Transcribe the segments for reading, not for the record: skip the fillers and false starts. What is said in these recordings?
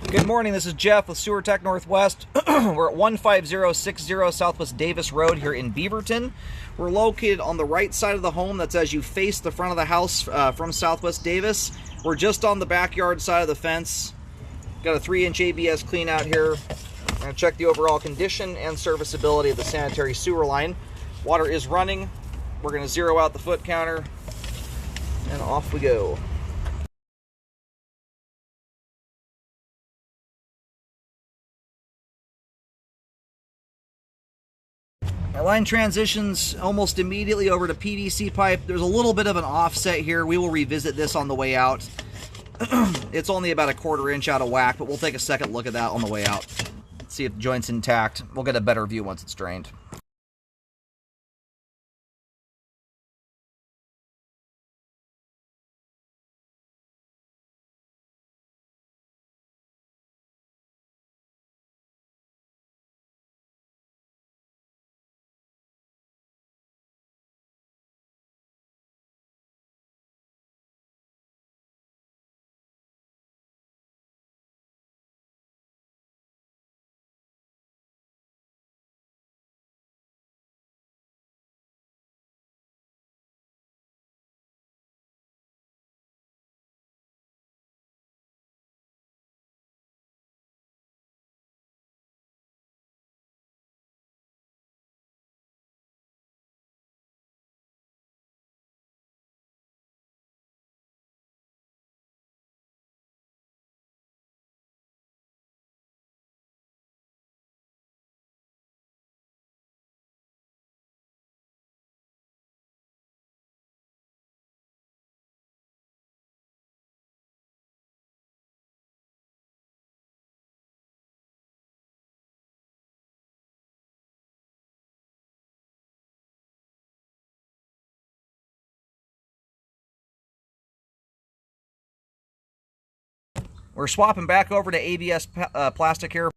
Good morning, this is Jeff with Sewer Tech Northwest. We're at 15060 Southwest Davis Road here in Beaverton. We're located on the right side of the home. That's as you face the front of the house from Southwest Davis. We're just on the backyard side of the fence. Got a 3-inch ABS clean out here. I'm going to check the overall condition and serviceability of the sanitary sewer line. Water is running. We're going to zero out the foot counter, and off we go. Our line transitions almost immediately over to PVC pipe. There's a little bit of an offset here. We will revisit this on the way out. It's only about a 1/4 inch out of whack, but we'll take a second look at that on the way out. See if the joint's intact. We'll get a better view once it's drained. We're swapping back over to ABS plastic here.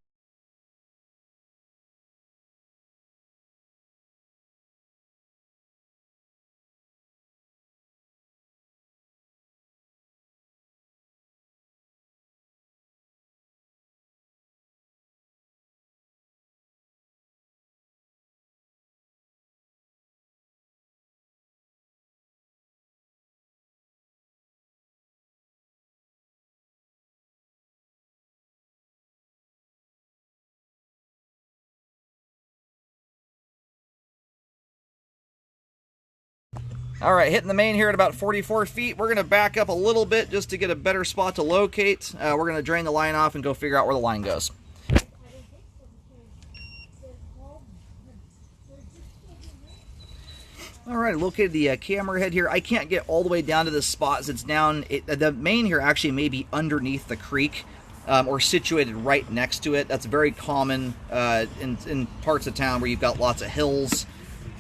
All right, hitting the main here at about 44 feet. We're going to back up a little bit just to get a better spot to locate. We're going to drain the line off and go figure out where the line goes. All right, located the camera head here. I can't get all the way down to this spot as it's down. The main here actually may be underneath the creek or situated right next to it. That's very common in parts of town where you've got lots of hills,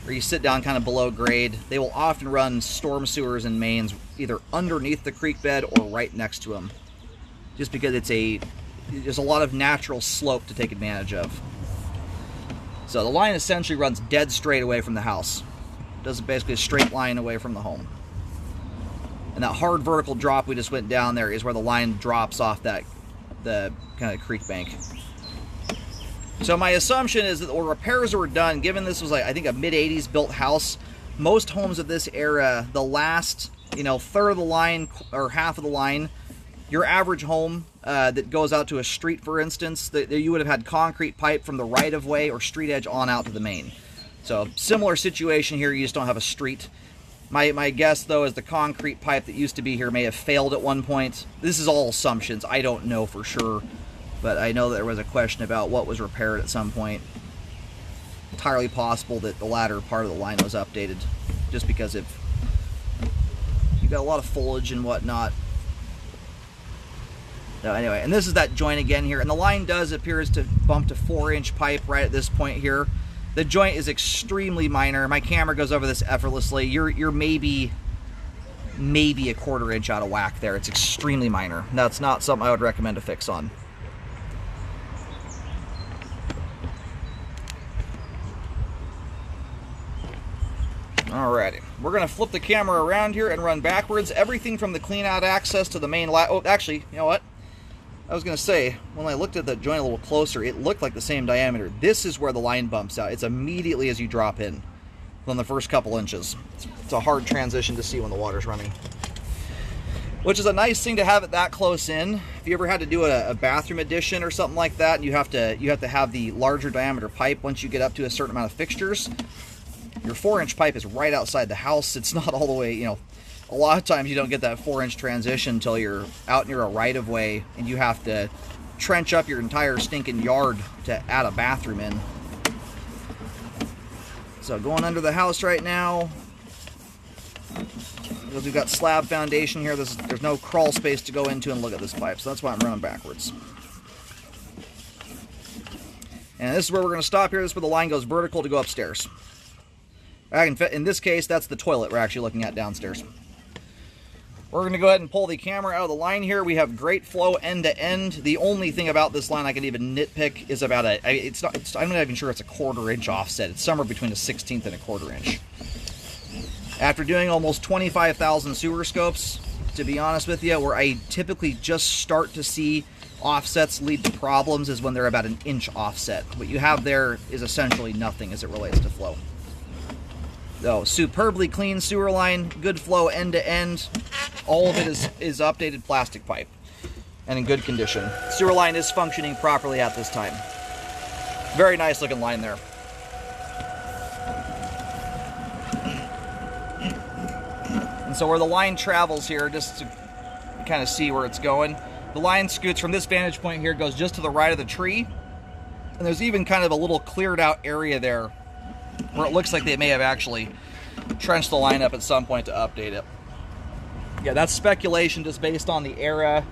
or you sit down kind of below grade. They will often run storm sewers and mains either underneath the creek bed or right next to them, just because there's a lot of natural slope to take advantage of. So the line essentially runs dead straight away from the house. It does basically a straight line away from the home. And that hard vertical drop we just went down there is where the line drops off the kind of creek bank. So my assumption is that the repairs were done, given this was, like, I think, a mid-'80s built house. Most homes of this era, the last, third of the line or half of the line, your average home that goes out to a street, for instance, you would have had concrete pipe from the right-of-way or street edge on out to the main. So similar situation here, you just don't have a street. My guess, though, is the concrete pipe that used to be here may have failed at one point. This is all assumptions. I don't know for sure. But I know that there was a question about what was repaired at some point. Entirely possible that the latter part of the line was updated, just because you've got a lot of foliage and whatnot. So anyway, and this is that joint again here, and the line appears to bump to 4-inch pipe right at this point here. The joint is extremely minor. My camera goes over this effortlessly. You're maybe a 1/4 inch out of whack there. It's extremely minor. That's not something I would recommend to fix on. Alrighty, we're going to flip the camera around here and run backwards. Everything from the clean out access to the main line. Oh, actually, you know what? I was going to say, when I looked at the joint a little closer, it looked like the same diameter. This is where the line bumps out. It's immediately as you drop in, on the first couple inches. It's a hard transition to see when the water's running. Which is a nice thing to have it that close in. If you ever had to do a bathroom addition or something like that, and you have to have the larger diameter pipe once you get up to a certain amount of fixtures, your 4-inch pipe is right outside the house. It's not all the way, you know, a lot of times you don't get that 4-inch transition until you're out near a right-of-way and you have to trench up your entire stinking yard to add a bathroom in. So going under the house right now, because we've got slab foundation here, there's no crawl space to go into and look at this pipe, so that's why I'm running backwards. And this is where we're going to stop here. This is where the line goes vertical to go upstairs. In this case, that's the toilet we're actually looking at downstairs. We're going to go ahead and pull the camera out of the line here. We have great flow end to end. The only thing about this line I can even nitpick is about I'm not even sure it's a 1/4 inch offset. It's somewhere between a 1/16 and a 1/4 inch. After doing almost 25,000 sewer scopes, to be honest with you, where I typically just start to see offsets lead to problems is when they're about an inch offset. What you have there is essentially nothing as it relates to flow. So, superbly clean sewer line, good flow end to end. All of it is updated plastic pipe and in good condition. Sewer line is functioning properly at this time. Very nice looking line there. And so where the line travels here, just to kind of see where it's going, the line scoots from this vantage point here, goes just to the right of the tree. And there's even kind of a little cleared out area there where it looks like they may have actually trenched the line up at some point to update it. Yeah, that's speculation just based on the era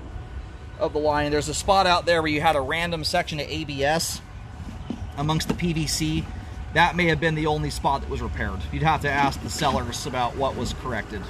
of the line. There's a spot out there where you had a random section of ABS amongst the PVC. That may have been the only spot that was repaired. You'd have to ask the sellers about what was corrected.